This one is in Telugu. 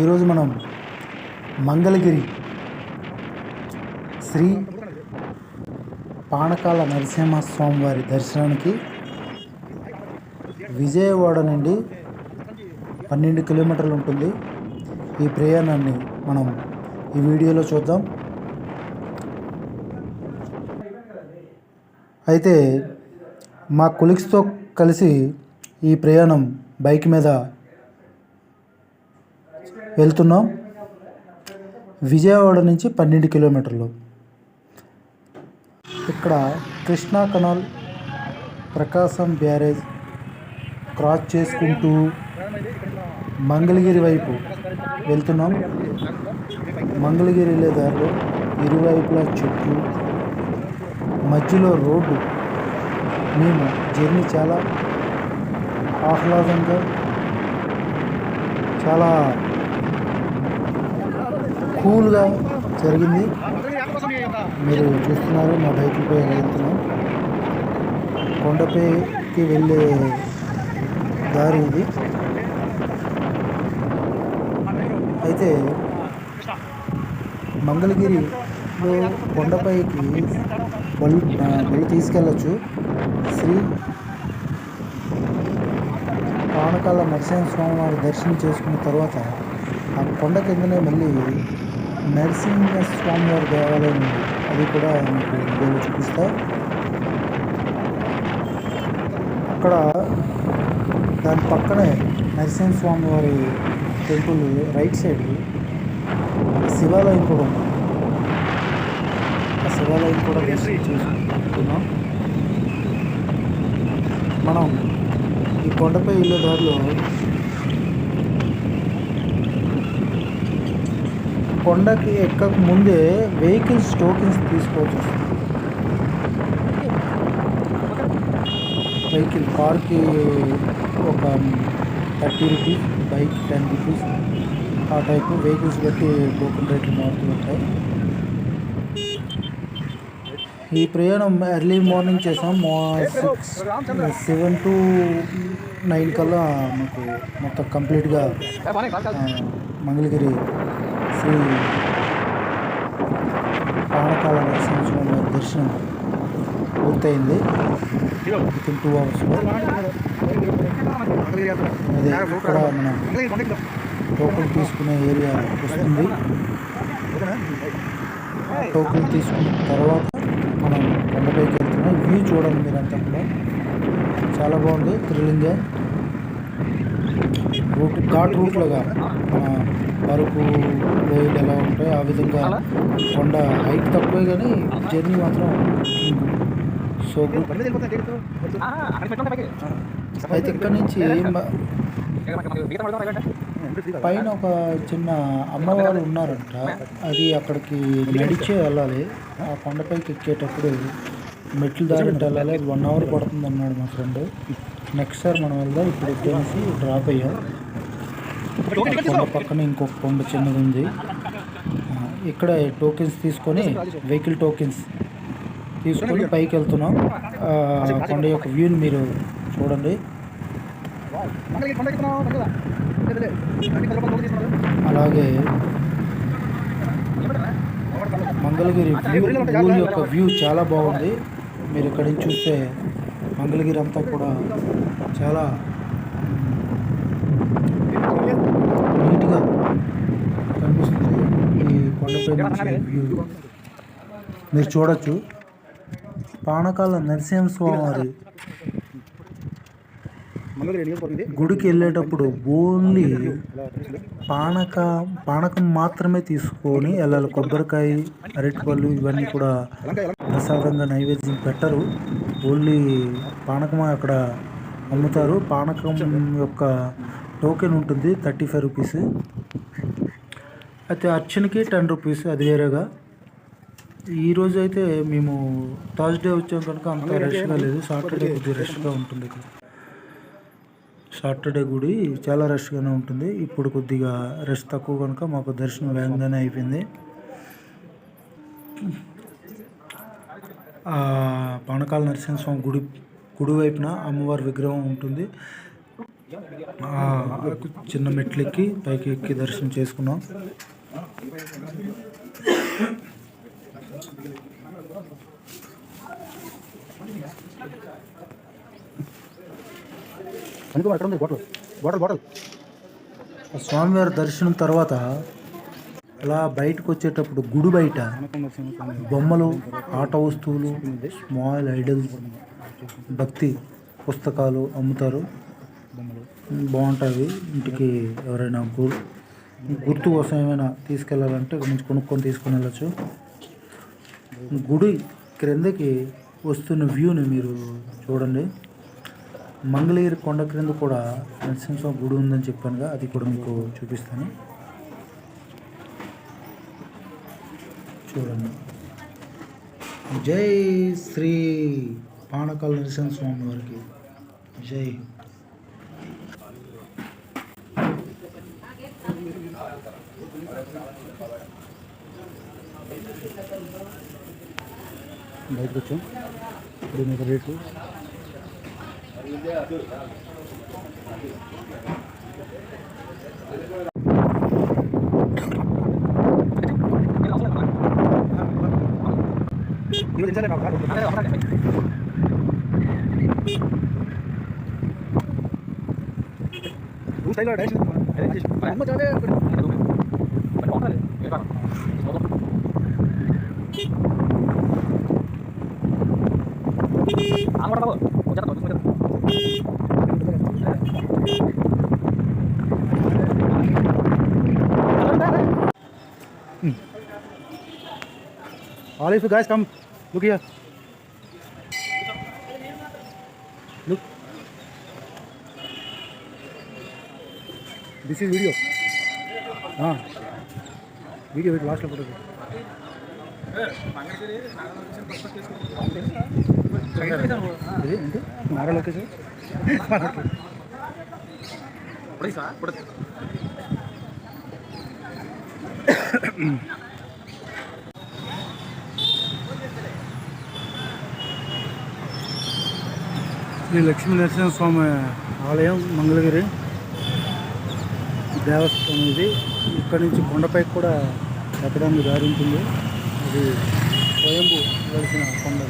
ఈరోజు మనం మంగళగిరి శ్రీ పానకాల నరసింహస్వామి వారి దర్శనానికి విజయవాడ నుండి 12 కిలోమీటర్లు ఉంటుంది. ఈ ప్రయాణాన్ని మనం ఈ వీడియోలో చూద్దాం. అయితే మా కొలీగ్స్తో కలిసి ఈ ప్రయాణం బైక్ మీద వెళ్తున్నాం. విజయవాడ నుంచి 12 కిలోమీటర్లు. ఇక్కడ కృష్ణా కెనాల్, ప్రకాశం బ్యారేజ్ క్రాస్ చేసుకుంటూ మంగళగిరి వైపు వెళ్తున్నాం. మంగళగిరి వెళ్ళే దారిలో ఇరువైపులా చెట్లు, మధ్యలో రోడ్డు. మేము జర్నీ చాలా ఆహ్లాదంగా, చాలా కూల్గా జరిగింది. మీరు చూస్తున్నారు మా బైక్పై వెళ్తున్నాం. కొండపైకి వెళ్ళే దారి ఇది. అయితే మంగళగిరిలో కొండపైకి బళ్ళు తీసుకెళ్ళచ్చు. శ్రీ పానకాల నరసింహస్వామి వారి దర్శనం చేసుకున్న తర్వాత ఆ కొండ కిందనే మళ్ళీ నరసింహస్వామి వారి దేవాలయం ఉంది. అది కూడా మీకు వీడియోలో చూపిస్తా. అక్కడ దాని పక్కనే నరసింహస్వామి వారి టెంపుల్ రైట్ సైడ్ శివాలయం కూడా ఉంది. ఆ శివాలయం కూడా దర్శనం చేసుకుంటున్నాం. మనం ఈ కొండపై వెళ్ళే దారిలో కొండకి ఎక్కక ముందే వెహికల్స్ టోకెన్స్ తీసుకోవచ్చు. వెహికల్ కార్కి ఒక 30 రూపీస్, బైక్ 10 రూపీస్, ఆ టైపు వెహికల్స్ బట్టి టోకెన్ రేట్లు మారుతూ ఉంటాయి. ఈ ప్రయాణం ఎర్లీ మార్నింగ్ చేసాం. 7 to 9 కల్లా మాకు మొత్తం కంప్లీట్గా మంగళగిరి శ్రీ పానకాల నరసింహస్వామి వారి దర్శనం పూర్తయింది. వితిన్ 2 అవర్స్లో. అదే ఇక్కడ మనం టోకెన్ తీసుకునే ఏరియా వస్తుంది. టోకెన్ తీసుకున్న తర్వాత మనం కొండపైకి వెళ్తున్నాం. వ్యూ చూడండి మీరంతా కూడా చాలా బాగుంది. థ్రిల్లింగ్గా రూట్, ఘాట్ రూట్లుగా మన అరకు లోయలు ఎలా ఉంటాయి ఆ విధంగా కొండ హైట్ తక్కువే కానీ జర్నీ మాత్రం సో గుడ్. అయితే ఇక్కడ నుంచి పైన ఒక చిన్న అమ్మవారు ఉన్నారంట. అది అక్కడికి నడిచే వెళ్ళాలి. ఆ కొండపైకి ఎక్కేటప్పుడు మెట్లు దారింటి వెళ్ళాలి. 1 అవర్ పడుతుంది అన్నాడు మా ఫ్రెండ్. నెక్స్ట్ సార్ మనం వెళ్దాం. ఇప్పుడు వచ్చేసి డ్రాప్ అయ్యాం. కొండ పక్కన ఇంకొక కొండ చిన్నది ఉంది. ఇక్కడ టోకెన్స్ తీసుకొని, వెహికల్ టోకెన్స్ తీసుకొని పైకి వెళ్తున్నాం. కొండ యొక్క వ్యూని మీరు చూడండి. అలాగే మంగళగిరి ఊరి యొక్క వ్యూ చాలా బాగుంది. మీరు ఇక్కడి నుంచి చూస్తే మంగళగిరి అంతా కూడా చాలా నీట్గా కనిపిస్తుంది. ఈ కొండపై నుంచి వ్యూ మీరు చూడొచ్చు. పానకాల నరసింహస్వామి వారి గుడికి వెళ్ళేటప్పుడు ఓన్లీ పానకం మాత్రమే తీసుకొని వెళ్ళాలి. కొబ్బరికాయ, అరటిపళ్ళు ఇవన్నీ కూడా ప్రసాదంగా నైవేద్యం పెట్టరు. ఓన్లీ పానకం అక్కడ అమ్ముతారు. పానకం యొక్క టోకెన్ ఉంటుంది 35 రూపీస్. అయితే అర్చనకి 10 రూపీస్, అది వేరేగా. ఈరోజు అయితే మేము థర్స్డే వచ్చాం కనుక అంత రష్గా లేదు. సాటర్డే కొద్దిగా రష్గా ఉంటుంది. ఇక్కడ సాటర్డే గుడి చాలా రష్గానే ఉంటుంది. ఇప్పుడు కొద్దిగా రష్ తక్కువ కనుక మాకు దర్శనం వేగంగానే అయిపోయింది. పానకాల నరసింహస్వామి గుడి వైపున అమ్మవారి విగ్రహం ఉంటుంది. చిన్న మెట్లెక్కి పైకి ఎక్కి దర్శనం చేసుకున్నాం. స్వామివారి దర్శనం తర్వాత అలా బయటకు వచ్చేటప్పుడు గుడి బయట బొమ్మలు, ఆట వస్తువులు, స్మాల్ ఐడల్స్, భక్తి పుస్తకాలు అమ్ముతారు. బాగుంటుంది. ఇంటికి ఎవరైనా గుర్తు కోసం ఏమైనా తీసుకెళ్ళాలంటే ఇక్కడ నుంచి కొనుక్కొని తీసుకొని వెళ్ళచ్చు. గుడి క్రిందకి వస్తున్న వ్యూని మీరు చూడండి. మంగళగిరి కొండ క్రింద కూడా నరసింహస్వామి గుడి ఉందని చెప్పానుగా, అది కూడా మీకు చూపిస్తాను. చూడండి. జై శ్రీ పానకాల నరసింహస్వామి వారికి జై. బయటకు వచ్చాం. ఇప్పుడు మీకు రేట్లు all of you guys come look here, look, this is video video with last photo ఇది ఏంటి మారా లొకేషన్ శ్రీ లక్ష్మీ నరసింహస్వామి ఆలయం మంగళగిరి దేవస్థానం. ఇది ఇక్కడ నుంచి కొండపైకి కూడా ఎక్కడానికి దారి ఉంటుంది. అది స్వయంభూ వెలిసిన కొండ.